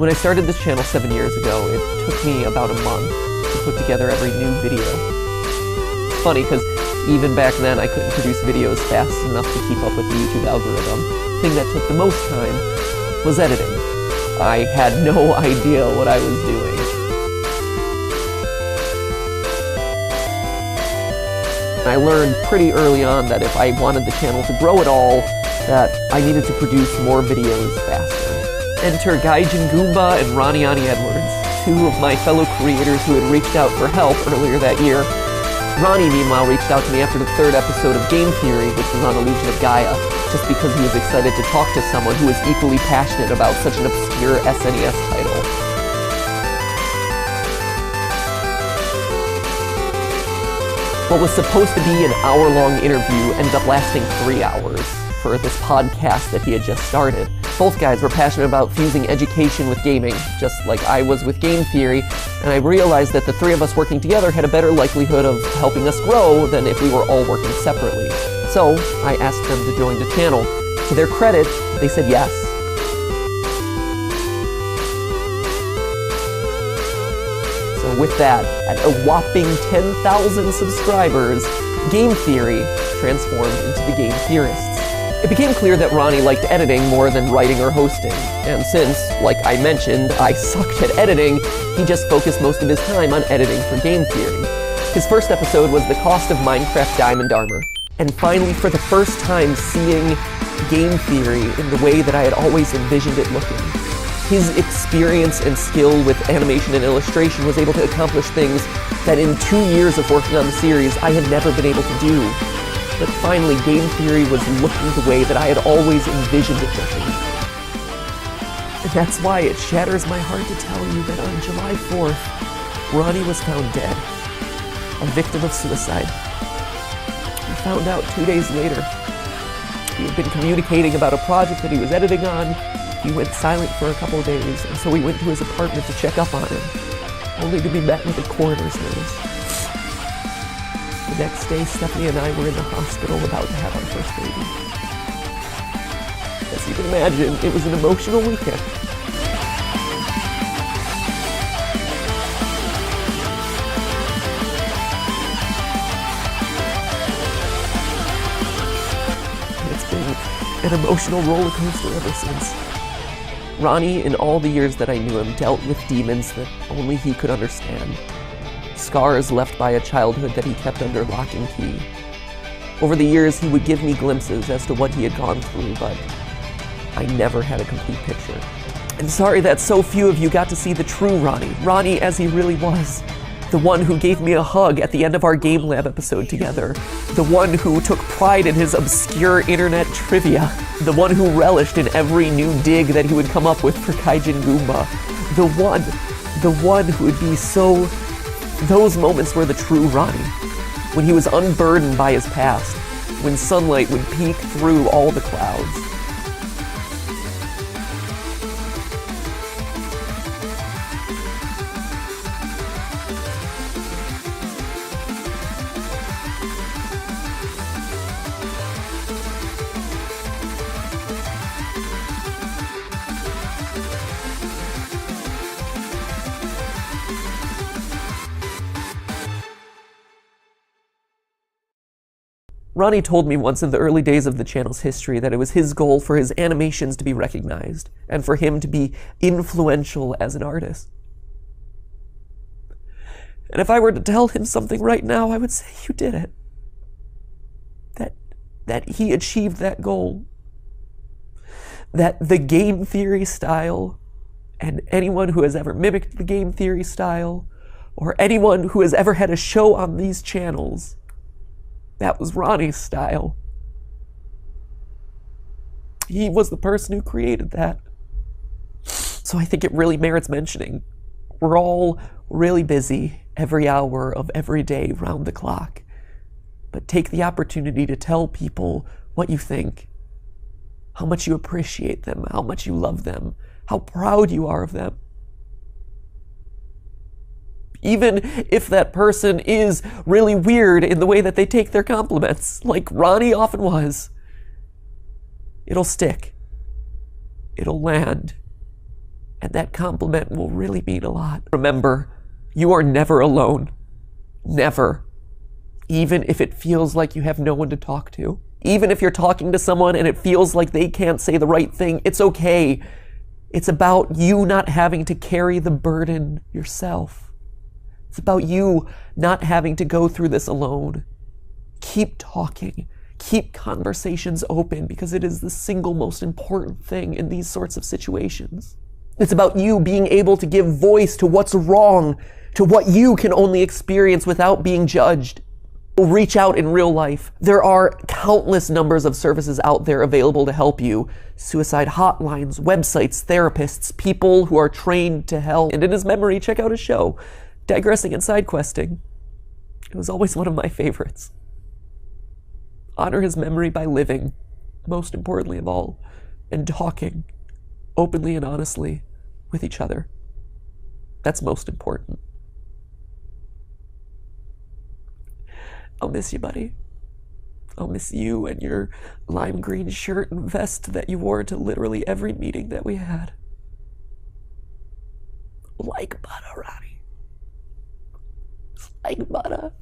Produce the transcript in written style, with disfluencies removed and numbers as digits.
When I started this channel 7 years ago, it took me about a month to put together every new video. It's funny, because even back then I couldn't produce videos fast enough to keep up with the YouTube algorithm. The thing that took the most time was editing. I had no idea what I was doing. I learned pretty early on that if I wanted the channel to grow at all, that I needed to produce more videos faster. Enter Gaijin Goomba and Ronnie Oni Edwards, two of my fellow creators who had reached out for help earlier that year. Ronnie, meanwhile, reached out to me after the 3rd episode of Game Theory, which was on Illusion of Gaia, just because he was excited to talk to someone who was equally passionate about such an obscure SNES title. What was supposed to be an hour-long interview ended up lasting 3 hours for this podcast that he had just started. Both guys were passionate about fusing education with gaming, just like I was with Game Theory, and I realized that the three of us working together had a better likelihood of helping us grow than if we were all working separately. So I asked them to join the channel. To their credit, they said yes. So with that, at a whopping 10,000 subscribers, Game Theory transformed into the Game Theorists. It became clear that Ronnie liked editing more than writing or hosting, and since, like I mentioned, I sucked at editing, he just focused most of his time on editing for Game Theory. His first episode was the cost of Minecraft Diamond Armor, and finally, for the first time, seeing Game Theory in the way that I had always envisioned it looking. His experience and skill with animation and illustration was able to accomplish things that in 2 years of working on the series, I had never been able to do. But finally, Game Theory was looking the way that I had always envisioned it looking. And that's why it shatters my heart to tell you that on July 4th, Ronnie was found dead, a victim of suicide. We found out 2 days later. He had been communicating about a project that he was editing on. He went silent for a couple of days, and so we went to his apartment to check up on him, only to be met with a coroner's notice. The next day, Stephanie and I were in the hospital about to have our first baby. As you can imagine, it was an emotional weekend. It's been an emotional roller coaster ever since. Ronnie, in all the years that I knew him, dealt with demons that only he could understand. Scars left by a childhood that he kept under lock and key. Over the years, he would give me glimpses as to what he had gone through, but I never had a complete picture. And sorry that so few of you got to see the true Ronnie, Ronnie as he really was. The one who gave me a hug at the end of our Game Lab episode together. The one who took pride in his obscure internet trivia. The one who relished in every new dig that he would come up with for Gaijin Goomba. The one who would be so... Those moments were the true Ronnie. When he was unburdened by his past. When sunlight would peek through all the clouds. Ronnie told me once in the early days of the channel's history that it was his goal for his animations to be recognized, and for him to be influential as an artist. And if I were to tell him something right now, I would say you did it. That he achieved that goal. That the Game Theory style, and anyone who has ever mimicked the Game Theory style, or anyone who has ever had a show on these channels, that was Ronnie's style. He was the person who created that. So I think it really merits mentioning. We're all really busy every hour of every day round the clock. But take the opportunity to tell people what you think, how much you appreciate them, how much you love them, how proud you are of them. Even if that person is really weird in the way that they take their compliments, like Ronnie often was, it'll stick. It'll land. And that compliment will really mean a lot. Remember, you are never alone. Never. Even if it feels like you have no one to talk to. Even if you're talking to someone and it feels like they can't say the right thing, it's okay. It's about you not having to carry the burden yourself. It's about you not having to go through this alone. Keep talking. Keep conversations open, because it is the single most important thing in these sorts of situations. It's about you being able to give voice to what's wrong, to what you can only experience without being judged. Reach out in real life. There are countless numbers of services out there available to help you. Suicide hotlines, websites, therapists, people who are trained to help. And in his memory, check out his show, Digressing and Side Questing. It was always one of my favorites. Honor his memory by living, most importantly of all, and talking openly and honestly with each other. That's most important. I'll miss you, buddy. I'll miss you and your lime green shirt and vest that you wore to literally every meeting that we had. Like butter, Ronnie. Like butter.